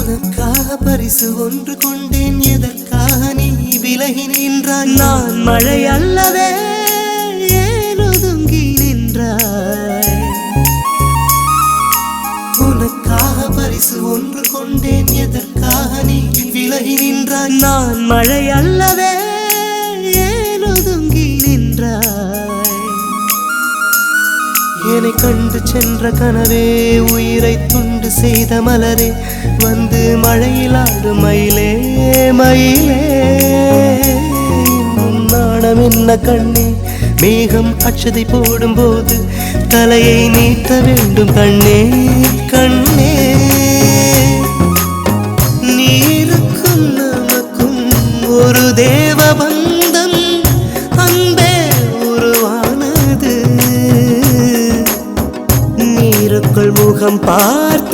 உனக்காக பரிசு ஒன்று கொண்டேன், எதற்காக நீ விலகி நின்றாய்? நான் மழை அல்லவே ஏன் ஒதுங்கி நின்றாய்? உனக்காக பரிசு ஒன்று கொண்டேன், எதற்காக நீ விலகி நின்றாய்? நான் மழை அல்லவே ஏன் ஒதுங்கி நின்றாய்? என்னை கண்டு சென்ற கனவே, உயிரை துண்டு செய்த மலரே, வந்து மழையில் ஆடும் மயிலே மயிலே. நாணம் என்ன கண்ணே, மேகம் அச்சதை போடும் போது தலையை நீட்ட வேண்டும் கண்ணே கண்ணே. நீருக்கும் நமக்கும் ஒரு தேவ பந்தம் அன்பே உருவானது. நீருக்குள் முகம் பார்த்து